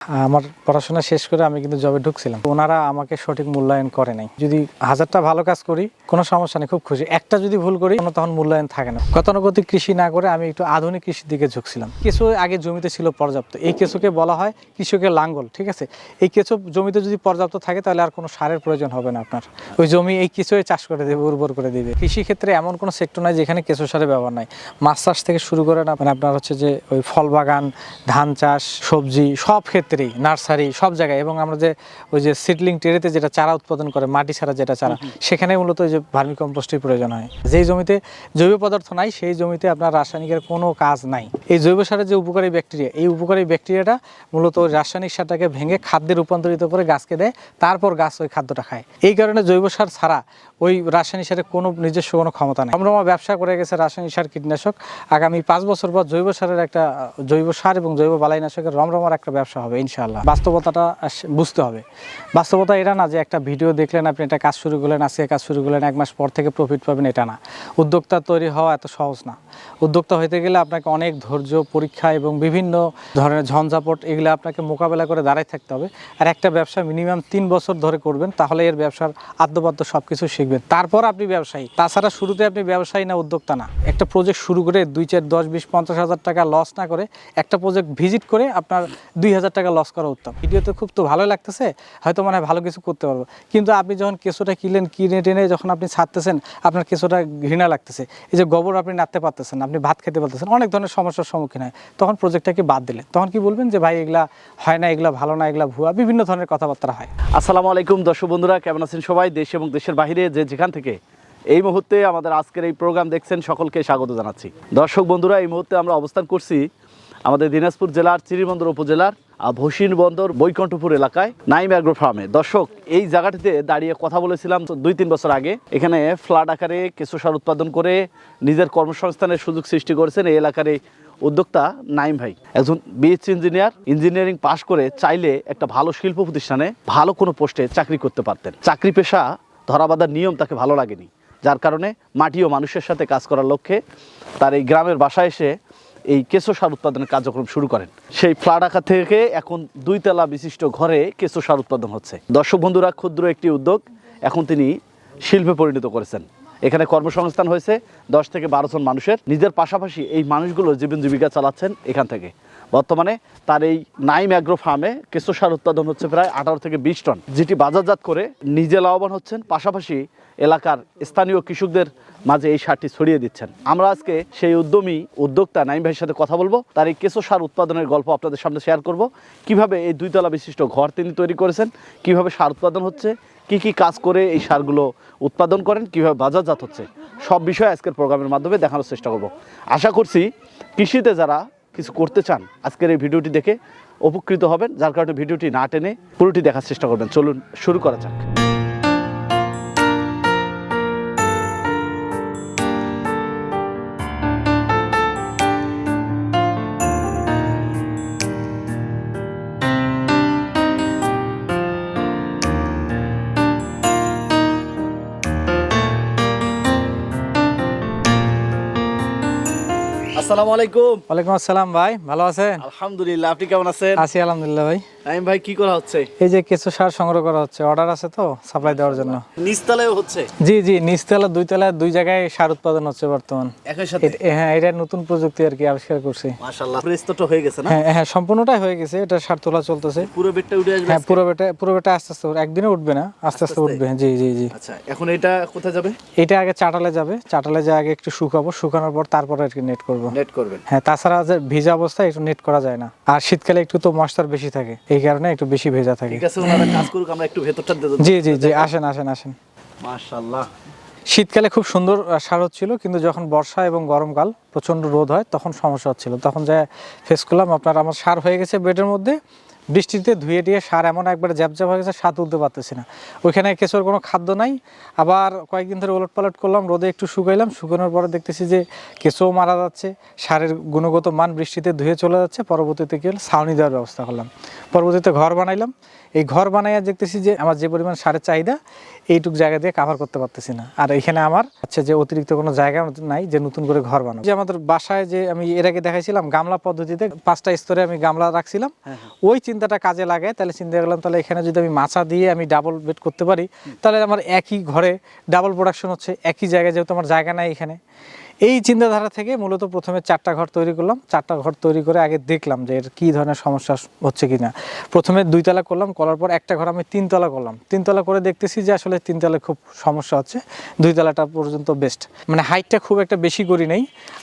আমার পড়াশোনা শেষ করে আমি কিন্তু জবে ঢুকছিলাম, ওনারা আমাকে সঠিক মূল্যায়ন করে নাই। যদি 1000টা ভালো কাজ করি কোনো সমস্যা নেই, খুব খুশি। একটা যদি ভুল করি তখন মূল্যায়ন থাকে না। গতানুগতিক কৃষি না করে আমি একটু আধুনিক কৃষির দিকে ঝুঁকছিলাম। কেঁচো আগে জমিতে ছিল পর্যাপ্ত, এই কেঁচোকে বলা হয় কৃষকের লাঙ্গল, ঠিক আছে। এই কেঁচো জমিতে যদি পর্যাপ্ত থাকে তাহলে আর কোনো সারের প্রয়োজন হবে না আপনার। ওই জমি এই কেঁচোই চাষ করে দেবে, উর্বর করে দেবে। কৃষি ক্ষেত্রে এমন কোনো সেক্টর নাই যেখানে কেঁচো সারের ব্যবহার নাই। মাছ চাষ থেকে শুরু করে না মানে আপনার হচ্ছে যে ওই ফল বাগান, ধান চাষ, সবজি, সব ক্ষেত্রেই, নার্সারি, সব জায়গায়। এবং আমরা যে ওই যে সিডলিং ট্রেতে যেটা চারা উৎপাদন করে, মাটি ছাড়া যেটা চারা, সেখানে মূলত ওই যে ভার্মি কম্পোস্টের প্রয়োজন হয়। যেই জমিতে জৈব পদার্থ নাই সেই জমিতে আপনার রাসায়নিকের কোনো কাজ নাই। এই জৈব সারের যে উপকারী ব্যাকটেরিয়া, এই উপকারী ব্যাকটেরিয়াটা মূলত ওই রাসায়নিক সারটাকে ভেঙে খাদ্যে রূপান্তরিত করে গাছকে দেয়, তারপর গাছ ওই খাদ্যটা খায়। এই কারণে জৈব সার ছাড়া ওই রাসায়নিক সারের কোনো নিজস্ব কোনো ক্ষমতা নেই। আমরা ব্যবসা করে গেছে রাসায়নিক সার, কীটনাশক। আগামী 5 বছর পর জৈব সারের একটা, জৈব সার এবং জৈব বালাইনাশকের রমরমার একটা ব্যবসা হবে ইনশাআল্লাহ। বাস্তবতাটা বুঝতে হবে। বাস্তবতা এটা না যে একটা ভিডিও দেখলেন, আপনি একটা কাজ শুরু করলেন, আজকে কাজ শুরু করলেন, 1 মাস পর থেকে প্রফিট পাবেন, এটা না। উদ্যোক্তা তৈরি হওয়া এত সহজ না। উদ্যোক্তা হইতে গেলে আপনাকে অনেক ধৈর্য, পরীক্ষা এবং বিভিন্ন ধরনের ঝঞ্ঝাপট এগুলো আপনাকে মোকাবেলা করে দাঁড়ায় থাকতে হবে। আর একটা ব্যবসা মিনিমাম 3 বছর ধরে করবেন, তাহলে এর ব্যবসার আদ্যপাদ্য সব কিছু শিখবেন, তারপর আপনি ব্যবসায়ী। তাছাড়া শুরুতে আপনি ব্যবসায়ী না, উদ্যোক্তা না। একটা প্রজেক্ট শুরু করে 2, 4, 10, 20, 50 হাজার টাকা লস না করে একটা প্রজেক্ট ভিজিট করে আপনার 2000 টাকা লস করা উত্তম। ভিডিওতে খুব তো ভালো লাগতেছে, হয়তো মনে হয় ভালো কিছু করতে পারবো, কিন্তু আপনি যখন কেঁচোটা কিনে টেনে যখন আপনি ছাড়তেছেন, আপনার কেঁচোটা ঘৃণা লাগতেছে। এই যে গোবর আপনি নাড়তে পারতেছেন, আপনি ভাত খেতে পারতেছেন, অনেক ধরনের সমস্যার সম্মুখীন হয়। তখন প্রজেক্টটাকে বাদ দিলেন, তখন কি বলবেন যে ভাই এগুলা হয় না, এগুলা ভালো না, এগুলা ভুয়া, বিভিন্ন ধরনের কথাবার্তা হয়। আসসালামু আলাইকুম দর্শক বন্ধুরা, কেমন আছেন সবাই? দেশ এবং দেশের বাইরে যে যেখান থেকে এই মুহূর্তে আমাদের আজকের এই প্রোগ্রাম দেখছেন, সকলকে স্বাগত জানাচ্ছি। দর্শক বন্ধুরা, এই মুহূর্তে আমরা অবস্থান করছি আমাদের দিনাজপুর জেলার চিরিবন্দর উপজেলার ভসিন বন্দর বৈকুণ্ঠপুর এলাকায় নাইম অ্যাগ্রো ফার্মে। দর্শক, এই জায়গাটিতে দাঁড়িয়ে কথা বলেছিলাম 2-3 বছর আগে। এখানে ফ্ল্যাট আকারে কেঁচো সার উৎপাদন করে নিজের কর্মসংস্থানের সুযোগ সৃষ্টি করেছেন এই এলাকার উদ্যোক্তা নাইম ভাই। একজন বিএসসি ইঞ্জিনিয়ারিং পাশ করে চাইলে একটা ভালো শিল্প প্রতিষ্ঠানে ভালো কোনো পোস্টে চাকরি করতে পারতেন। চাকরি পেশা ধরাবাঁধার নিয়ম তাকে ভালো লাগেনি, যার কারণে মাটি ও মানুষের সাথে কাজ করার লক্ষ্যে তার এই গ্রামের বাসায় এসে এই কেঁচো সার উৎপাদনের কার্যক্রম শুরু করেন। সেই ফ্ল্যাট আকার থেকে এখন 2 তলা বিশিষ্ট ঘরে কেঁচো সার উৎপাদন হচ্ছে। দর্শক বন্ধুরা, ক্ষুদ্র একটি উদ্যোগ এখন তিনি শিল্পে পরিণত করেছেন। এখানে কর্মসংস্থান হয়েছে 10 থেকে 12 জন মানুষের। নিজের পাশাপাশি এই মানুষগুলো জীবন জীবিকা চালাচ্ছেন এখান থেকে। বর্তমানে তার এই নাইম অ্যাগ্রো ফার্মে কেঁচো সার উৎপাদন হচ্ছে প্রায় 18 থেকে 20 টন, যেটি বাজারজাত করে নিজে লাভবান হচ্ছেন, পাশাপাশি এলাকার স্থানীয় কৃষকদের মাঝে এই সারটি ছড়িয়ে দিচ্ছেন। আমরা আজকে সেই উদ্যমী উদ্যোক্তা নাইম ভাইয়ের সাথে কথা বলবো। তার এই কেঁচো সার উৎপাদনের গল্প আপনাদের সামনে শেয়ার করব। কিভাবে এই 2 তলা বিশিষ্ট ঘর তিনি তৈরি করেছেন, কিভাবে সার উৎপাদন হচ্ছে, কি কি কাজ করে এই সারগুলো উৎপাদন করেন, কিভাবে বাজারজাত হচ্ছে, সব বিষয়ে আজকের প্রোগ্রামের মাধ্যমে দেখানোর চেষ্টা করব। আশা করছি কৃষিতে যারা কিছু করতে চান আজকের এই ভিডিওটি দেখে উপকৃত হবেন, যার কারণে ভিডিওটি না টেনে পুরোটি দেখার চেষ্টা করবেন। চলুন শুরু করা যাক। আসসালামু আলাইকুম। ওয়ালাইকুম আসসালাম ভাই, ভালো আছেন? আলহামদুলিল্লাহ, আপনি কেমন আছেন? আছি আলহামদুলিল্লাহ ভাই। নাইম ভাই, কি করা হচ্ছে? এই যে কেঁচো সার সংগ্রহ করা হচ্ছে, অর্ডার আছে তো সাপ্লাই দেওয়ার জন্য। নিচতলায়ও হচ্ছে? জি জি, নিচতলা 2 তলা 2 জায়গায় সার উৎপাদন হচ্ছে বর্তমান একই সাথে? হ্যাঁ, এটা নতুন প্রযুক্তি আর কি আবিষ্কার করছি। মাশাআল্লাহ, প্রস্তুত হয়ে গেছে না? হ্যাঁ, সম্পূর্ণটাই হয়ে গেছে। এটা সার তোলা চলতেছে। পুরো বেডটা উঠে আসবে? হ্যাঁ, পুরো বেটা আস্তে আস্তে, একদিনে উঠবে না, আস্তে আস্তে উঠবে। জি জি জি। আচ্ছা, এখন এটা কোথায় যাবে? এটা আগে চাটালে যাবে, চাটালে যা আগে একটু শুকাবো, শুকানোর পর তারপরে আর কি নেট করবো। নেট করবেন? হ্যাঁ, তাছাড়া যে ভিজা অবস্থায় একটু নেট করা যায় না, আর শীতকালে একটু তো ময়েশ্চার বেশি থাকে, এই কারণে একটু বেশি ভেজা থাকে। ঠিক আছে, ওনারা কাজ করুক, আমরা একটু ভেতরটা দেব। জি জি জি, আসেন। মাশাআল্লাহ, শীতকালে খুব সুন্দর সার হচ্ছিল, কিন্তু যখন বর্ষা এবং গরমকাল প্রচণ্ড রোদ হয় তখন সমস্যা হচ্ছিল। তখন যা ফেস করলাম, আমার সার হয়ে গেছে বেডের মধ্যে, বৃষ্টিতে ধুয়ে দিয়ে সার এমন একবার জ্যাপজ্যাপ হয়ে গেছে, সার তুলতে পারতেছি না। ওইখানে কেঁচোর কোনো খাদ্য নাই। আবার কয়েকদিন ধরে ওলট পালট করলাম, রোদে একটু শুকাইলাম, শুকানোর পরে দেখতেছি যে কেঁচোও মারা যাচ্ছে, সারের গুণগত মান বৃষ্টিতে ধুয়ে চলে যাচ্ছে। পরবর্তীতে কি হলো, ছাউনি দেওয়ার ব্যবস্থা করলাম, পরবর্তীতে ঘর বানাইলাম। এই ঘর বানাইয়া দেখতেছি যে আমার যে পরিমাণ সারের চাহিদা, এইটুক জায়গা দিয়ে কাভার করতে পারতেছি না। আর এখানে আমার হচ্ছে যে অতিরিক্ত কোনো জায়গা নাই যে নতুন করে ঘর বানাবো। যে আমাদের বাসায় যে আমি এর আগে দেখাইছিলাম গামলা পদ্ধতিতে 5টা স্তরে আমি গামলা রাখছিলাম, ওই চিন্তা চিন্তাটা কাজে লাগে, তাহলে চিন্তা করলাম তাহলে এখানে যদি আমি মাচা দিয়ে আমি ডাবল বেড করতে পারি, তাহলে আমার একই ঘরে ডাবল প্রোডাকশন হচ্ছে, একই জায়গায়, যেহেতু আমার জায়গা নাই এখানে। এই চিন্তাধারা থেকে মূলত প্রথমে 4টা ঘর তৈরি করলাম। 4টা ঘর তৈরি করে আগে দেখলাম যে এর কী ধরনের সমস্যা হচ্ছে কি না। প্রথমে 2 তলা করলাম, করার পর একটা ঘর আমি 3 তলা করলাম। 3 তলা করে দেখতেছি যে আসলে 3 তলায় খুব সমস্যা হচ্ছে, 2 তলাটা পর্যন্ত বেস্ট। মানে হাইটটা খুব একটা বেশি করি নাই,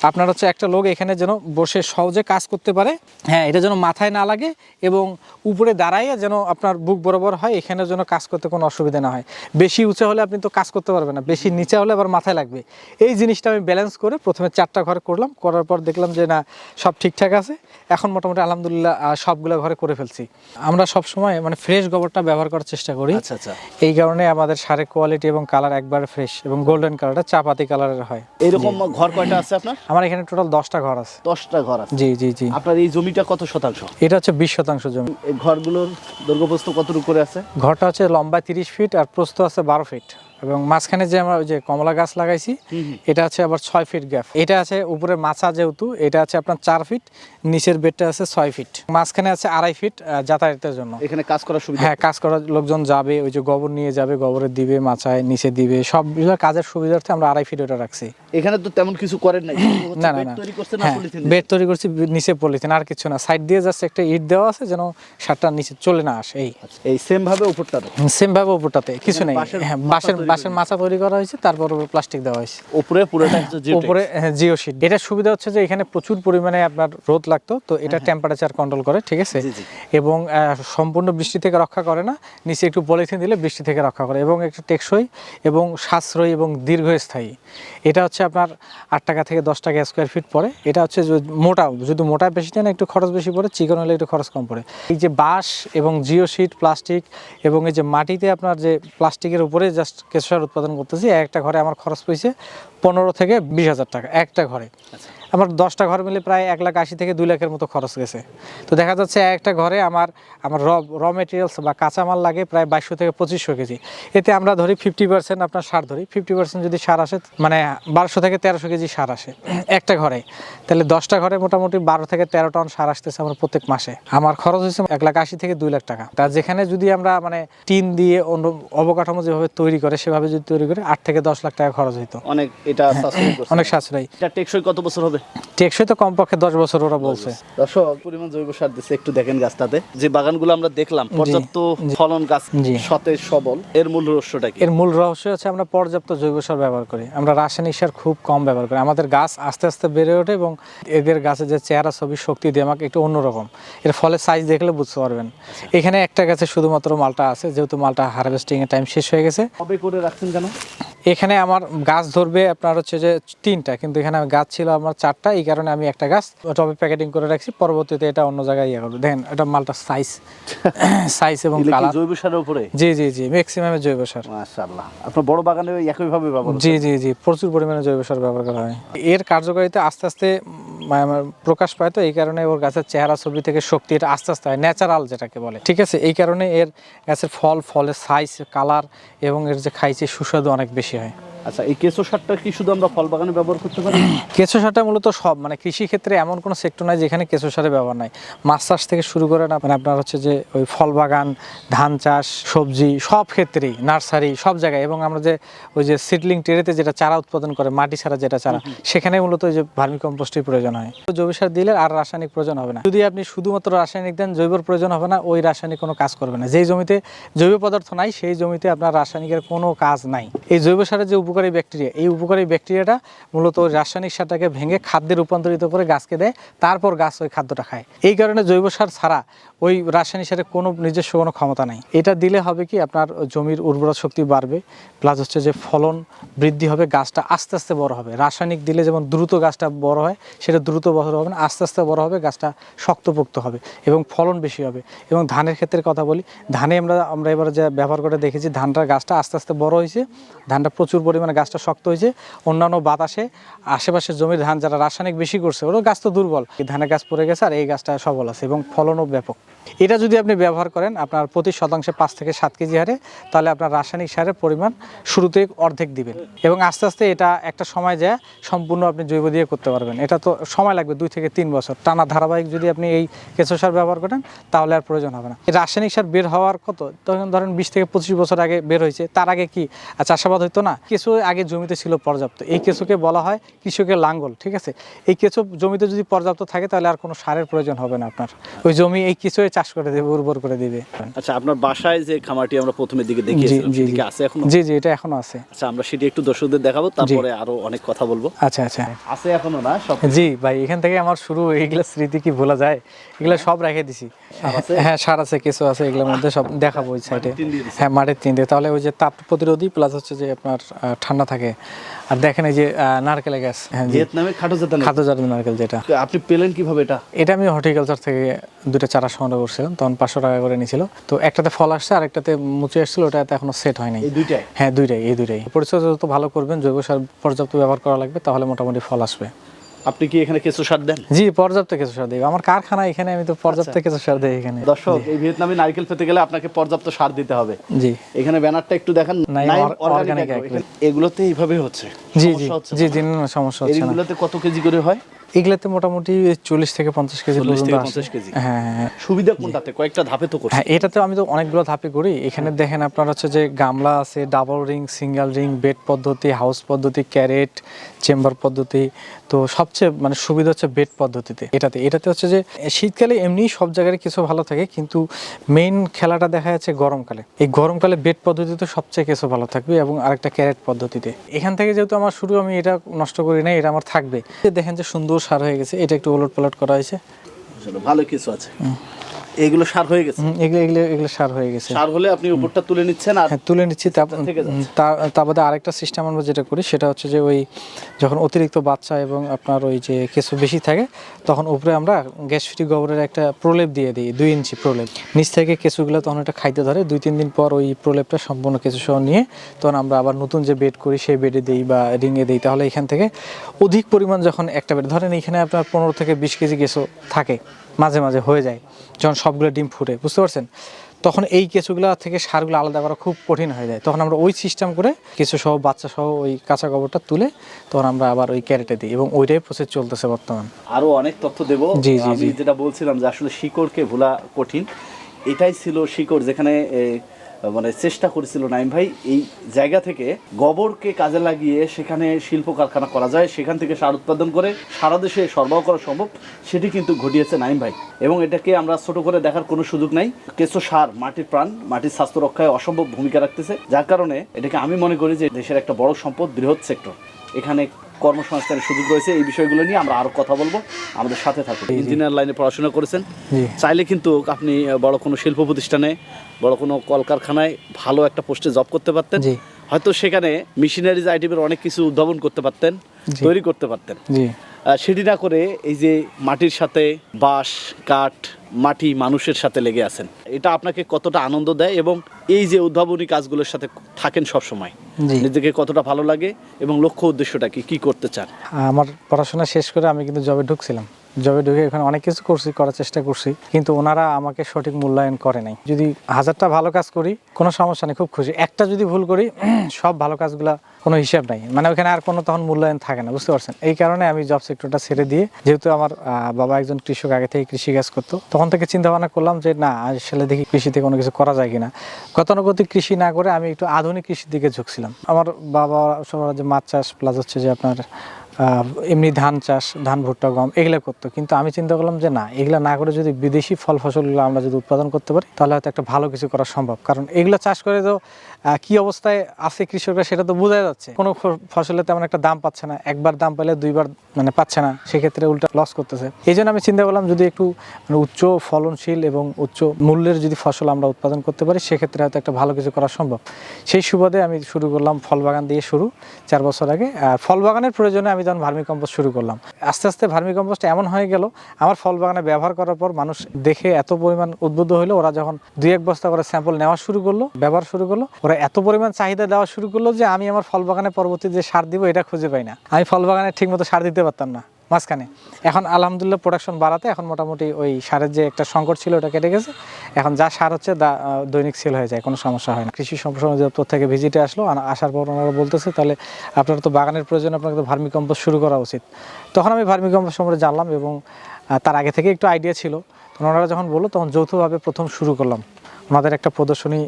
আপনার হচ্ছে একটা লোক এখানে যেন বসে সহজে কাজ করতে পারে, হ্যাঁ, এটা যেন মাথায় না লাগে এবং উপরে দাঁড়াইয়া যেন আপনার বুক বরাবর হয়, এখানে যেন কাজ করতে কোনো অসুবিধা না হয়। বেশি উঁচা হলে আপনি তো কাজ করতে পারবেন না, বেশি নিচে হলে আবার মাথায় লাগবে। এই জিনিসটা আমি ব্যালেন্স করে প্রথমে 4টা ঘর করলাম, করার পর দেখলাম যে না, সব ঠিকঠাক আছে। এখন মোটামুটি আলহামদুলিল্লাহ সবগুলো ঘরে করে ফেলছি। আমরা সব সময় মানে ফ্রেশ গোবরটা ব্যবহার করার চেষ্টা করি। আচ্ছা আচ্ছা। এই কারণে আমাদের সারের কোয়ালিটি এবং কালার একবারে ফ্রেশ এবং গোল্ডেন কালারটা চাপাতি কালারের হয়। এরকম ঘর কয়টা আছে আপনার? আমার এখানে টোটাল 10টা ঘর আছে। 10টা ঘর আছে। জি জি জি। আপনার এই জমিটা কত শতাংশ? এটা হচ্ছে 20% জমি। এই ঘরগুলোর দৈর্ঘ্য প্রস্থ কতটুকু করে আছে? ঘরটা হচ্ছে লম্বায় 30 ফিট আর প্রস্থ আছে 12 ফিট, এবং মাঝখানে যে আমরা ওই যে কমলা গাছ লাগাইছি এটা আছে আবার 6 ফিট গ্যাপ। এটা আছে উপরে মাচা, যেহেতু এটা আছে আপনার 4 ফিট, নিচের বেডটা আছে 6 ফিট, মাঝখানে আছে 2.5 ফিট যাতায়াতের জন্য। এখানে কাজ করার সুবিধা? হ্যাঁ, কাজ করার লোকজন যাবে, ওই যে গোবর নিয়ে যাবে, গোবরে দিবে, মাচায় নিচে দিবে, সবগুলো কাজের সুবিধার্থে আমরা 2.5 ফিট ওটা রাখছি। এখানে তো তেমন কিছু করেন নাই, না না বেড না, তৈরি করছেন না হ্যাঁ, পলিথিন? বেড তৈরি করছি, নিচে পলিথিন, আর কিছু না। সাইড দিয়ে জাস্ট একটা ইট দেওয়া আছে যেন সারটা নিচে চলে না আসে। এই এই সেম ভাবে উপরটাতে? সেম ভাবে উপরটাতে কিছু নেই। বাঁশের হ্যাঁ, মাচা তৈরি বাঁশের মাচা তৈরি করা হয়েছে, তারপর উপরে প্লাস্টিক দেওয়া হয়েছে। উপরে পুরোটা হচ্ছে জিওটেক্স? উপরে জিও শিট। এটা সুবিধা হচ্ছে যে এখানে প্রচুর পরিমাণে আপনার রোদ লাগতো, তো এটা টেম্পারেচার কন্ট্রোল করে, ঠিক আছে, জি, জি। এবং সম্পূর্ণ বৃষ্টি থেকে রক্ষা করে না, নিচে একটু পলিথিন দিলে বৃষ্টি থেকে রক্ষা করে, এবং একটা টেকসই এবং সাশ্রয়ী এবং দীর্ঘস্থায়ী। এটা হচ্ছে আপনার 8 টাকা থেকে 10 টাকা স্কোয়ার ফিট পড়ে। এটা হচ্ছে মোটা, যদি মোটা বেশি নেন একটু খরচ বেশি পড়ে, চিকন হলে একটু খরচ কম পড়ে। এই যে বাঁশ এবং জিও শিট, প্লাস্টিক এবং এই যে মাটিতে আপনার যে প্লাস্টিকের উপরে জাস্ট কেঁচো সার উৎপাদন করতেছি, একটা ঘরে আমার খরচ পড়েছে 15 থেকে 20 হাজার টাকা একটা ঘরে। আমার 10টা ঘর মিলে প্রায় 1,80,000 থেকে 2 লাখের মতো খরচ গেছে। তো দেখা যাচ্ছে একটা ঘরে আমার র মেটেরিয়ালস বা কাঁচামাল লাগে প্রায় 2200 থেকে 2500 কেজি। এতে আমরা ধরি 50% আপনার সার ধরি, 50% যদি সার আসে মানে 1200 থেকে 1300 কেজি সার আসে একটা ঘরে, তাহলে 10টা ঘরে মোটামুটি 12 থেকে 13 টন সার আসতেছে আমার প্রত্যেক মাসে। আমার খরচ হয়েছে 1,80,000 থেকে 2 লাখ টাকা। তার যেখানে যদি আমরা মানে টিন দিয়ে অন্য অবকাঠামো যেভাবে তৈরি করে সেভাবে যদি তৈরি করে 8 থেকে 10 লাখ টাকা খরচ হইতো। অনেক এটা সাশ্রয় করছে। অনেক সাশ্রয়ী। এটা টেকসই কত বছর হবে? টেকসই তো কমপক্ষে 10 বছর ওরা বলছে। দর্শক, পরিমাণ জৈব সার দিচ্ছে, একটু দেখেন গাছটাতে। যে বাগানগুলো আমরা দেখলাম পর্যাপ্ত ফলন, গাছ সতেজ সবল, এর মূল রহস্যটা কি? এর মূল রহস্য হচ্ছে আমরা পর্যাপ্ত জৈব সার ব্যবহার করি, আমরা রাসায়নিক সার খুব কম ব্যবহার করি। আমাদের গাছ আস্তে আস্তে বেড়ে ওঠে এবং এদের গাছের যে চেহারা, ছবি, শক্তি দিয়ে আমাকে একটু অন্যরকম। এর ফলে সাইজ দেখলে বুঝতে পারবেন। এখানে একটা গাছে শুধুমাত্র মালটা আছে, যেহেতু মালটা হারভেস্টিং এর টাইম শেষ হয়ে গেছে। কবে করে রাখছেন কেন? এখানে আমার গাছ ধরবে আপনার হচ্ছে যে 3টা, কিন্তু এখানে গাছ ছিল আমার 4টা, এই কারণে আমি একটা গাছ টবে প্যাকেটিং করে রাখছি, পরবর্তীতে এটা অন্য জায়গায় ইয়ে করবো। দেখেন এটা মালটা সাইজ এবং কালার। জৈব সারের উপরে? জি জি জি, ম্যাক্সিমাম জৈব সার। মাশাআল্লাহ। আপনার বড় বাগানে একই ভাবে ব্যবহার? জি জি জি, প্রচুর পরিমাণে জৈব সার ব্যবহার করা হয়। এর কার্যকারিতা আস্তে আস্তে প্রকাশ পায়, তো এই কারণে ওর গাছের চেহারা, ছবি থেকে শক্তি এটা আস্তে আস্তে হয়, ন্যাচারাল যেটাকে বলে, ঠিক আছে। এই কারণে এর গাছের ফলের সাইজ, কালার এবং এর যে খাইছে সুস্বাদু অনেক বেশি হয়। আচ্ছা, এই কেঁচো সারটা কি শুধু আমরা ফল বাগানে ব্যবহার করতে পারি? কেঁচো সারটা মূলত সব মানে কৃষি ক্ষেত্রে এমন কোনো সেক্টর নাই যেখানে কেঁচো সারের ব্যবহার নাই। মাছ চাষ থেকে শুরু করে না মানে আপনার হচ্ছে যে ওই ফল বাগান, ধান চাষ, সবজি, সব ক্ষেত্রেই, নার্সারি, সব জায়গায়। এবং আমরা যে ওই যে সিডলিং ট্রেতে যেটা চারা উৎপাদন করে, মাটি ছাড়া যেটা চারা, সেখানে মূলত ওই যে ভার্মি কম্পোস্টের প্রয়োজন হয়। জৈব সার দিলে আর রাসায়নিক প্রয়োজন হবে না। যদি আপনি শুধুমাত্র রাসায়নিক দেন, জৈবর প্রয়োজন হবে না, ওই রাসায়নিক কোনো কাজ করবে না। যেই জমিতে জৈব পদার্থ নাই সেই জমিতে আপনার রাসায়নিকের কোনো কাজ নাই। এই জৈব সারের যে উপকারী ব্যাকটেরিয়া, এই উপকারী ব্যাকটেরিয়াটা মূলত ওই রাসায়নিক সারটাকে ভেঙে খাদ্যে রূপান্তরিত করে গাছকে দেয়, তারপর গাছ ওই খাদ্যটা খায়। এই কারণে জৈব সার ছাড়া ওই রাসায়নিক সারের কোনো নিজস্ব কোনো ক্ষমতা নাই। এটা দিলে হবে কি আপনার জমির উর্বরা শক্তি বাড়বে, প্লাস হচ্ছে যে ফলন বৃদ্ধি হবে, গাছটা আস্তে আস্তে বড় হবে। রাসায়নিক দিলে যেমন দ্রুত গাছটা বড় হয়, সেটা দ্রুত বড় হবে না, আস্তে আস্তে বড় হবে, গাছটা শক্তপোক্ত হবে এবং ফলন বেশি হবে। এবং ধানের ক্ষেত্রে কথা বলি, ধানে আমরা এবার যে ব্যবহার করে দেখেছি, ধানটার গাছটা আস্তে আস্তে বড় হয়েছে, ধানটা প্রচুর পরিমাণে গাছটা শক্ত হয়েছে। অন্যান্য বাতাসে আশেপাশের জমির ধান যারা রাসায়নিক বেশি করছে, ওর গাছ তো দুর্বল, এই ধানের গাছ পড়ে গেছে আর এই গাছটা সবল আছে এবং ফলনও ব্যাপক। এটা যদি আপনি ব্যবহার করেন আপনার প্রতি শতাংশে 5 থেকে 7 কেজি হারে, তাহলে আপনার রাসায়নিক সারের পরিমাণ শুরুতে অর্ধেক দিবেন এবং আস্তে আস্তে এটা একটা সময় যায় সম্পূর্ণ আপনি জৈব দিয়ে করতে পারবেন। এটা তো সময় লাগবে 2 থেকে 3 বছর টানা ধারাবাহিক যদি আপনি এই কেঁচো সার ব্যবহার করেন তাহলে আর প্রয়োজন হবে না। এই রাসায়নিক সার বের হওয়ার তখন ধরেন 20 থেকে 25 বছর আগে বের হয়েছে, তার আগে কি চাষাবাদ হইতো না? কেঁচো আগে জমিতে ছিল পর্যাপ্ত, এই কেঁচোকে বলা হয় কৃষকের লাঙ্গল, ঠিক আছে? এই কেঁচো জমিতে যদি পর্যাপ্ত থাকে তাহলে আর কোনো সারের প্রয়োজন হবে না, আপনার ওই জমি এই কেঁচোই চাষ করে দেবে, উর্বর করে দিবে। আচ্ছা, আপনার বাসায় যে খামারটি আমরা প্রথমের দিকে দেখিয়েছিলাম সেটি কি আছে এখনো? জি জি, এটা এখনো আছে। আচ্ছা, আমরা সেটি একটু দর্শকদের দেখাবো, তারপরে আরো অনেক কথা বলবো। আচ্ছা আচ্ছা, আছে এখনো না সব? জি ভাই, এখান থেকে আমার শুরু, এইগুলা স্মৃতি কি ভোলা যায়? এগুলা সব রেখে দিছি। হ্যাঁ, সার আছে, কিছু আছে, এগুলোর মধ্যে সব দেখাবো ওই সাইডে। হ্যাঁ, মাটির টিন দিয়ে, তাহলে ওই যে তাপ প্রতিরোধী প্লাস হচ্ছে যে আপনার ঠান্ডা থাকে। আর দেখেন এই যে নারকেলের গাছ, হ্যাঁ, ভিয়েতনামে খাটো জাতের নারকেল, যেটা আপনি পেলেন কিভাবে এটা? এটা আমি হর্টিকালচার থেকে 2টা চারা সংগ্রহ করছিলাম, তখন 500 টাকা করে নিয়েছিল। তো একটাতে ফল আসছে আর একটাতে মুচে আসছিল, ওটাতে এখনো সেট হয়নি। এই দুইটাই? হ্যাঁ, এই দুইটাই। পরিচর্যা যত ভালো করবেন, জৈব সার পর্যাপ্ত ব্যবহার করা লাগবে, তাহলে মোটামুটি ফল আসবে। আপনি কি এখানে কেঁচো সার দেন? জি, পর্যাপ্ত কেঁচো সার দিই, আমার কারখানা এখানে, আমি তো পর্যাপ্ত কেঁচো সার দিই এখানে। দর্শক, এই ভিয়েতনামি নারকেল পেতে গেলে আপনাকে পর্যাপ্ত সার দিতে হবে। জি, এখানে ব্যানারটা একটু দেখেন, নাইম অর্গানিক। এগুলোতে এইভাবে হচ্ছে? জি জি জি জি, সমস্যা হচ্ছে না। এগুলোতে কত কেজি করে হয়? এগুলাতে মোটামুটি 40 থেকে 50 কেজি পর্যন্ত আসে। 50 কেজি? হ্যাঁ হ্যাঁ। সুবিধা কোনটাতে? কয়েকটা ধাপে তো করছি। হ্যাঁ, এটাতে আমি তো অনেকগুলো ধাপে করি। এখানে দেখেন আপনার হচ্ছে যে গামলা আছে, double ring, single ring, bed পদ্ধতি, হাউস পদ্ধতি, ক্যারেট, চেম্বার পদ্ধতি। তো সবচেয়ে মানে সুবিধা হচ্ছে বেড পদ্ধতিতে। এটাতে হচ্ছে যে শীতকালে এমনি সব জায়গায় কিছু ভালো থাকে, কিন্তু মেইন খেলাটা দেখা যাচ্ছে গরমকালে। এই গরমকালে বেড পদ্ধতিতে সবচেয়ে কিছু ভালো থাকবে, এবং আরেকটা ক্যারেট পদ্ধতিতে। এখান থেকে যেহেতু আমার শুরু, আমি এটা নষ্ট করি না, এটা আমার থাকবে। দেখেন যে সুন্দর সার হয়ে গেছে, এটা একটু ওলট পালট করা হয়েছে, ভালো কিছু আছে। এগুলো সার হয়ে গেছে? এগুলো সার হয়ে গেছে। সার হলে আপনি উপরটা তুলে নিচ্ছেন? আর হ্যাঁ, তুলে নিচ্ছি। তার বাদে আরেকটা সিস্টেম আমরা যেটা করি সেটা হচ্ছে যে ওই যখন অতিরিক্ত বাচ্চা এবং আপনার ওই যে কেঁচো বেশি থাকে, তখন উপরে আমরা গ্যাস ফ্রি গোবরের একটা প্রলেপ দিয়ে দিই, 2 ইঞ্চি প্রলেপ। নিচ থেকে কেঁচোগুলো তখন এটা খাইতে ধরে, 2-3 দিন পর ওই প্রলেপটা সম্পূর্ণ কেঁচো সহ নিয়ে তখন আমরা আবার নতুন যে বেড করি সেই বেডে দিই বা রিংয়ে দিই। তাহলে এখান থেকে অধিক পরিমাণ, যখন একটা বেড ধরেন এখানে আপনার 15 থেকে 20 কেজি কেঁচো থাকে, মাঝে মাঝে হয়ে যায় যখন সবগুলো ডিম ফুটে, বুঝতে পারছেন? তখন এই কেঁচোগুলো থেকে সারগুলো আলাদা করা খুব কঠিন হয়ে যায়। তখন আমরা ওই সিস্টেম করে কেঁচো সহ, বাচ্চা সহ ওই কাঁচা গোবরটা তুলে তখন আমরা আবার ওই ক্যারেটে দিই, এবং ওইটাই প্রসেস চলতেছে বর্তমান। আরো অনেক তথ্য দেব। আমি যেটা বলছিলাম যে আসলে শিকড়কে ভোলা কঠিন, এটাই ছিল শিকড়, যেখানে মানে চেষ্টা করেছিল নাইম ভাই এই জায়গা থেকে গোবরকে কাজে লাগিয়ে সেখানে শিল্প কারখানা করা যায়, সেখান থেকে সার উৎপাদন করে সারা দেশে সরবরাহ করা সম্ভব, সেটি কিন্তু ঘটিয়েছে নাইম ভাই। এবং এটাকে আমরা ছোট করে দেখার কোনো সুযোগ নাই। কেঁচো সার মাটির প্রাণ, মাটির স্বাস্থ্য রক্ষায় অসম্ভব ভূমিকা রাখতেছে, যার কারণে এটাকে আমি মনে করি যে দেশের একটা বড় সম্পদ, বৃহৎ সেক্টর। এখানে কর্মসংস্থানের সুযোগ রয়েছে। এই বিষয়গুলো নিয়ে আমরা আরো কথা বলবো, আমাদের সাথে থাকুন। ইঞ্জিনিয়ার লাইনে পড়াশোনা করেছেন, চাইলে কিন্তু আপনি বড় কোনো শিল্প প্রতিষ্ঠানে, বড় কোনো কলকারখানায় ভালো একটা পোস্টে জব করতে পারতেন। হয়তো সেখানে মেশিনারিজ আইটেমের অনেক কিছু উদ্ভাবন করতে পারতেন, তৈরি করতে পারতেন। সেটি না করে এই যে মাটির সাথে বাঁশ, কাঠ, মাটি, মানুষের সাথে লেগে আছেন, এটা আপনাকে কতটা আনন্দ দেয়? এবং এই যে উদ্ভাবনী কাজগুলোর সাথে থাকেন সব সময়, নিজেকে কতটা ভালো লাগে এবং লক্ষ্য উদ্দেশ্যটা কি করতে চান? আমার পড়াশোনা শেষ করে আমি কিন্তু জবে ঢুকছিলাম। জবে ঢুকে এখানে অনেক কিছু করার চেষ্টা করছি, কিন্তু ওনারা আমাকে সঠিক মূল্যায়ন করে নাই। যদি 1000টা ভালো কাজ করি কোনো সমস্যা নেই, খুব খুশি। একটা যদি ভুল করি, সব ভালো কাজগুলা কোনো হিসাব নাই, মানে ওখানে আর কোনো তখন মূল্যায়ন থাকে না, বুঝতে পারছেন? এই কারণে আমি জব সেক্টরটা ছেড়ে দিয়ে, যেহেতু আমার বাবা একজন কৃষক, আগে থেকে কৃষিকাজ করতো, তখন থেকে চিন্তা ভাবনা করলাম যে না, আসলে দেখি কৃষিতে কোনো কিছু করা যায় কিনা। গতানুগতিক কৃষি না করে আমি একটু আধুনিক কৃষির দিকে ঝুঁকছিলাম। আমার বাবা সবার যে মাছ চাষ প্লাস হচ্ছে যে আপনার এমনি ধান চাষ, ধান, ভুট্টা, গম এগুলো করতো, কিন্তু আমি চিন্তা করলাম যে না, এগুলো না করে যদি বিদেশি ফল ফসলগুলো আমরা যদি উৎপাদন করতে পারি, তাহলে হয়তো একটা ভালো কিছু করা সম্ভব। কারণ এগুলো চাষ করে তো কি অবস্থায় আছে কৃষকরা সেটা তো বোঝা যাচ্ছে। কোনো ফসলে তেমন একটা দাম পাচ্ছে না, একবার দাম পেলে 2বার মানে পাচ্ছে না, সেক্ষেত্রে উল্টা লস করতেছে। এই জন্য আমি চিন্তা করলাম যদি একটু মানে উচ্চ ফলনশীল এবং উচ্চ মূল্যের যদি ফসল আমরা উৎপাদন করতে পারি, সেক্ষেত্রে হয়তো একটা ভালো কিছু করা সম্ভব। সেই সুবাদে আমি শুরু করলাম ফল বাগান দিয়ে, শুরু 4 বছর আগে। আর ফল বাগানের প্রয়োজনে আমি তখন ভার্মি কম্পোস্ট শুরু করলাম। আস্তে আস্তে ভার্মি কম্পোস্ট এমন হয়ে গেল, আমার ফল বাগানে ব্যবহার করার পর মানুষ দেখে এত পরিমাণ উদ্বুদ্ধ হলো, ওরা যখন 2-1 বস্তা করে স্যাম্পল নেওয়া শুরু করলো, ব্যবহার শুরু করলো, ওরা এত পরিমাণ চাহিদা দেওয়া শুরু করলো যে আমি আমার ফল বাগানে পরবর্তী যে সার দিব এটা খুঁজে পাই না। আমি ফল বাগানে ঠিক মতো সার দিতে পারতাম না, মাঝখানে। এখন আলহামদুলিল্লাহ প্রোডাকশন বাড়াতে এখন মোটামুটি ওই সারের যে একটা সংকট ছিল ওটা কেটে গেছে। এখন যা সার হচ্ছে দৈনিক সেল হয়ে যায়, কোনো সমস্যা হয় না। কৃষি সম্প্রসারণ অধিদপ্তর থেকে ভিজিটে আসলো, আসার পর ওনারা বলতেছে তাহলে আপনার তো বাগানের প্রয়োজন, আপনাকে তো ভার্মি কম্পোস্ট শুরু করা উচিত। তখন আমি ভার্মি কম্পোস্ট সম্পর্কে জানলাম এবং তার আগে থেকে একটু আইডিয়া ছিল। ওনারা যখন বললো তখন যৌথভাবে প্রথম শুরু করলাম। ওনাদের একটা প্রদর্শনী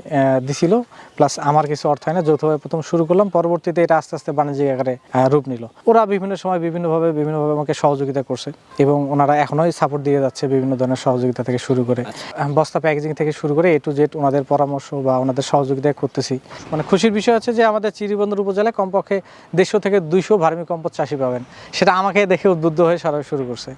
দিছিল, প্লাস আমার কিছু অর্থায়নে যৌথভাবে প্রথম শুরু করলাম। পরবর্তীতে এটা আস্তে আস্তে বাণিজ্যিক আকারে রূপ নিল। ওরা বিভিন্ন সময় বিভিন্নভাবে আমাকে সহযোগিতা করছে এবং ওনারা এখনোই সাপোর্ট দিয়ে যাচ্ছে বিভিন্ন ধরনের সহযোগিতা থেকে শুরু করে বস্তা প্যাকেজিং থেকে শুরু করে A to Z ওনাদের পরামর্শ বা ওনাদের সহযোগিতায় করতেছি। মানে খুশির বিষয় হচ্ছে যে আমাদের চিরিবন্দর উপজেলায় কমপক্ষে 150 থেকে 200 ভার্মি কম্পোস্ট চাষি পাবেন। সেটা আমাকে দেখে উদ্বুদ্ধ হয়ে সরাসরি শুরু করছে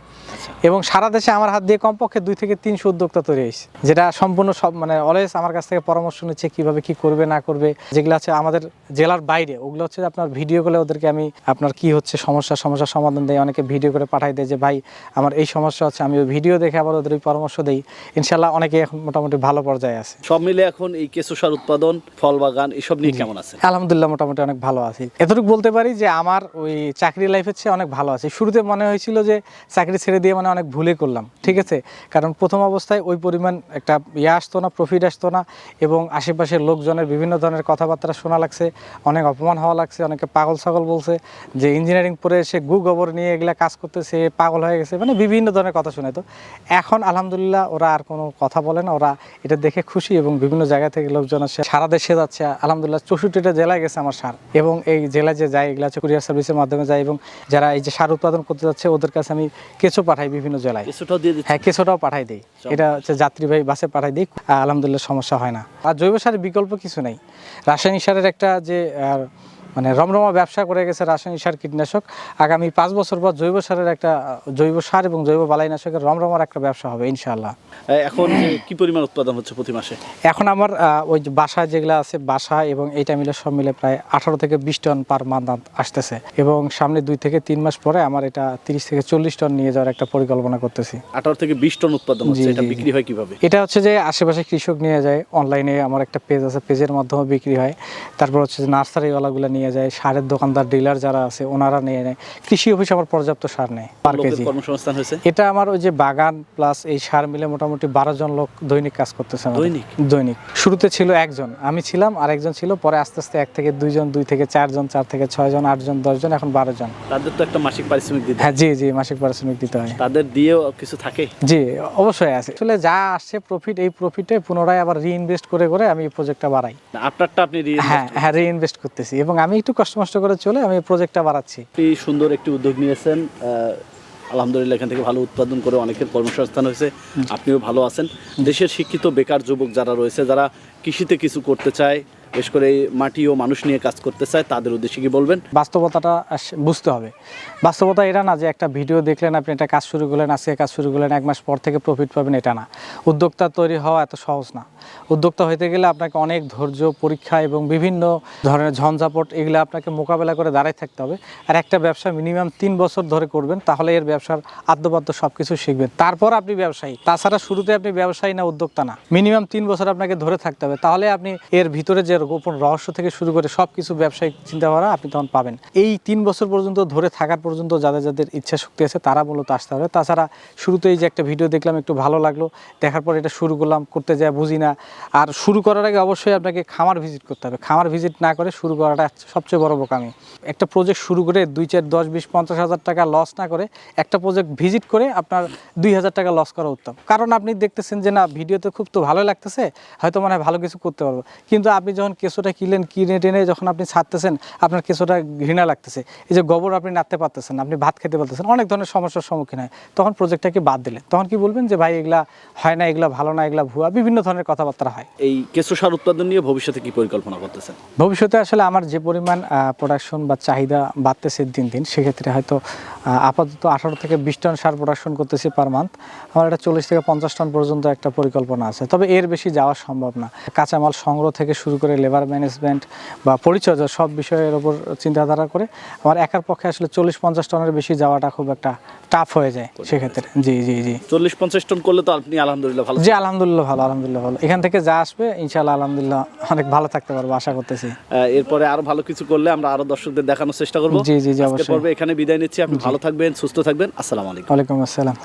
এবং সারা দেশে আমার হাত দিয়ে কমপক্ষে 2 থেকে 300 উদ্যোক্তা তৈরি হয়েছে, যেটা সম্পূর্ণ সব মানে অলওয়েজ আমার কাছ থেকে পরামর্শ নিচ্ছে কিভাবে কি করবে না করবে। যেগুলো আছে আমাদের জেলার বাইরে ওগুলো হচ্ছে আপনার ভিডিও করে ওদেরকে আমি আপনার কি হচ্ছে সমস্যার সমাধান দেয়, অনেকে ভিডিও করে পাঠাই দেয় যে ভাই আমার এই সমস্যা হচ্ছে, আমি ওই ভিডিও দেখে আবার ওদের ওই পরামর্শ দেই। ইনশাল্লাহ অনেকে এখন মোটামুটি ভালো পর্যায়ে আছে। সব মিলে এখন এই কেঁচো সার উৎপাদন, ফল বাগান এসব নিয়ে কেমন আছে? আলহামদুলিল্লাহ মোটামুটি অনেক ভালো আছি। এতটুকু বলতে পারি যে আমার ওই চাকরি লাইফের চেয়ে অনেক ভালো আছে। শুরুতে মনে হয়েছিল যে চাকরি ছেড়ে দিয়ে মানে অনেক ভুলে করলাম, ঠিক আছে, কারণ প্রথম অবস্থায় ওই পরিমাণ একটা আসতো না, প্রফিট আসতো না এবং আশেপাশের লোকজনের বিভিন্ন ধরনের কথাবার্তা শোনা লাগছে, অনেক অপমান হওয়া লাগছে, অনেকে পাগল ছাগল বলছে যে ইঞ্জিনিয়ারিং পড়ে এসে গোবর নিয়ে এগুলা কাজ করতেছে, পাগল হয়ে গেছে, মানে বিভিন্ন ধরনের কথা শোনে। তো এখন আলহামদুলিল্লাহ ওরা আর কোনো কথা বলে না, ওরা এটা দেখে খুশি এবং বিভিন্ন জায়গা থেকে লোকজন আসে, সারা দেশে যাচ্ছে আলহামদুলিল্লাহ। 64টা জেলায় গেছে আমার সার এবং এই জেলায় যে যায় এগুলো হচ্ছে কুরিয়ার সার্ভিসের মাধ্যমে যায় এবং যারা এই যে সার উৎপাদন করতে যাচ্ছে ওদের কাছে আমি কেঁচো পাঠাই বিভিন্ন জেলায়। হ্যাঁ, কেঁচোটাও পাঠাই দিই, এটা হচ্ছে যাত্রীবাহী বাসে পাঠাই দিই, আলহামদুলিল্লাহ সমস্যা হয় না। আর জৈব সারের বিকল্প কিছু নেই। রাসায়নিক সারের একটা যে মানে রমরমা ব্যবসা করে গেছে রাসায়নিক সার কীটনাশক, আগামী 5 বছর পর জৈব সারের একটা জৈব সার এবং জৈব বালাইনাশকের রমরমার একটা ব্যবসা হবে ইনশাআল্লাহ। এখন কি পরিমাণ উৎপাদন হচ্ছে প্রতি মাসে? এখন আমার ওই যে বাসা যেগুলো আছে, বাসা এবং এইটা মিলে সব মিলে প্রায় 18 থেকে 20 টন পার মান্থ আসতেছে এবং সামনে 2 থেকে 3 মাস পরে আমার এটা 30 থেকে 40 টন নিয়ে যাওয়ার একটা পরিকল্পনা করতেছি। 18 থেকে 20 টন উৎপাদন হচ্ছে, এটা বিক্রি হয় কিভাবে? এটা হচ্ছে যে আশেপাশে কৃষক নিয়ে যায়, অনলাইনে আমার একটা পেজ আছে, পেজের মাধ্যমে বিক্রি হয়। তারপর হচ্ছে যে নার্সারিওয়ালাগুলো নিয়ে যায়, সারের দোকানদার ডিলার যারা আছে ওনারা নিয়ে নেয়। কৃষি অফিস আমার পর্যাপ্ত সার নেয় পার কেজি। কর্মসংস্থান হয়েছে এটা আমার ওই যে বাগান প্লাস এই সার মিলে মোটামুটি 12 জন লোক দৈনিক কাজ করতেছে। দৈনিক শুরুতে ছিল একজন, আমি ছিলাম, আর একজন ছিল, পরে আস্তে আস্তে 1 থেকে 2 জন, 2 থেকে 4 জন, 4 থেকে 6 জন, 8 জন, 10 জন, এখন 12 জন। তাদের তো একটা মাসিক পারিশ্রমিক দিতে হয়। হ্যাঁ, জি মাসিক পারিশ্রমিক দিতে হয়। তাদের দিয়েও কিছু থাকে? জি অবশ্যই আছে। আসলে যা আসছে প্রফিট, এই প্রফিটে পুনরায় আবার রিইনভেস্ট করে আমি এই প্রজেক্টটা বাড়াই। আপনারটা আপনি হ্যাঁ রিইনভেস্ট করতেছি এবং আমি একটু কষ্ট করে চলে আমি এই প্রজেক্টটা বাড়াচ্ছি। সুন্দর একটি উদ্যোগ নিয়েছেন, আলহামদুলিল্লাহ। এখান থেকে ভালো উৎপাদন করে অনেকের কর্মসংস্থান হয়েছে, আপনিও ভালো আছেন। দেশের শিক্ষিত বেকার যুবক যারা রয়েছে, যারা কৃষিতে কিছু করতে চায়, বিশেষ করে মাটি ও মানুষ নিয়ে কাজ করতে চায়, তাদের উদ্দেশ্যে কি বলবেন? বাস্তবতাটা বুঝতে হবে। বাস্তবতা এটা না যে একটা ভিডিও দেখলেন, আপনি একটা কাজ শুরু করলেন, আজকে কাজ শুরু করলেন, 1 মাস পর থেকে প্রফিট পাবেন, এটা না। উদ্যোক্তা তৈরি হওয়া এত সহজ না। উদ্যোক্তা হইতে গেলে আপনাকে অনেক ধৈর্য, পরীক্ষা এবং বিভিন্ন ধরনের ঝঞ্ঝাপট এগুলো আপনাকে মোকাবেলা করে দাঁড়ায় থাকতে হবে। আর একটা ব্যবসা মিনিমাম 3 বছর ধরে করবেন, তাহলে এর ব্যবসার আদ্যপাদ্য সব কিছু শিখবেন, তারপর আপনি ব্যবসায়ী। তাছাড়া শুরুতে আপনি ব্যবসায়ী না, উদ্যোক্তা না। মিনিমাম 3 বছর আপনাকে ধরে থাকতে হবে, তাহলে আপনি এর ভিতরে যে গোপন রহস্য থেকে শুরু করে সব কিছু ব্যবসায়িক চিন্তাধারা আপনি তখন পাবেন। এই 3 বছর পর্যন্ত ধরে থাকার পর্যন্ত যাদের ইচ্ছা শক্তি আছে তারা মূলত আসতে হবে। তাছাড়া শুরুতেই যে একটা ভিডিও দেখলাম, একটু ভালো লাগলো, দেখার পর এটা শুরু করলাম, করতে যায় বুঝি না। আর শুরু করার আগে অবশ্যই আপনাকে খামার ভিজিট করতে হবে। খামার ভিজিট না করে শুরু করাটা সবচেয়ে বড় বোকামি। একটা প্রজেক্ট শুরু করে 2, 4, 10, 20, 50 হাজার টাকা লস না করে একটা প্রজেক্ট ভিজিট করে আপনার 2000 টাকা লস করা উত্তম। কারণ আপনি দেখতেছেন যে না, ভিডিওতে খুব তো ভালো লাগতেছে, হয়তো মনে হয় ভালো কিছু করতে পারবো, কিন্তু আপনি যখন কেঁচোটা কিনে টেনে যখন আপনি ছাড়তেছেন, আপনার কেঁচোটা ঘৃণা লাগতেছে, এই যে গোবর আপনি নাড়তে পারতেছেন, আপনি ভাত খেতে পারতেছেন, অনেক ধরনের সমস্যার সম্মুখীন হয়, তখন প্রজেক্টটাকে বাদ দিলেন। তখন কি বলবেন যে ভাই এগুলা হয় না, এগুলা ভালো না, এগুলা ভুয়া, বিভিন্ন ধরনের কথাবার্তা হয়। এই কেঁচো সার উৎপাদন নিয়ে ভবিষ্যতে কি পরিকল্পনা করতেছেন? ভবিষ্যতে আসলে আমার যে পরিমাণ প্রোডাকশন বা চাহিদা বাড়তেছে দিন, সেক্ষেত্রে হয়তো আপাতত 18 থেকে 20 টন সার প্রোডাকশন করতেছি পার মান্থ। আমার এটা 40 থেকে 50 টন পর্যন্ত একটা পরিকল্পনা আছে, তবে এর বেশি যাওয়া সম্ভব না। কাঁচামাল সংগ্রহ থেকে শুরু করে লেবার ম্যানেজমেন্ট বা পরিচর্যা সব বিষয়ের ওপর চিন্তাধারা করে আমার একার পক্ষে আসলে 40-50 টনের বেশি যাওয়াটা খুব একটা টাফ হয়ে যায় সেক্ষেত্রে। জি জি জি 40-50 টন করলে তো আপনি আলহামদুলিল্লাহ ভালো। জি আলহামদুলিল্লাহ ভালো, আলহামদুলিল্লাহ ভালো। এখান থেকে যা আসবে ইনশাআল্লাহ আলহামদুলিল্লাহ অনেক ভালো থাকতে পারবো আশা করতেছি। এরপরে আরো ভালো কিছু করলে আমরা আরো দর্শকদের দেখানোর চেষ্টা করব। জি জি জি আজকের অবশ্যই। পর্বে এখানে বিদায় নিচ্ছি। আপনি ভালো থাকবেন, সুস্থ থাকবেন। আসসালামু আলাইকুম। ওয়ালাইকুম আসসালাম।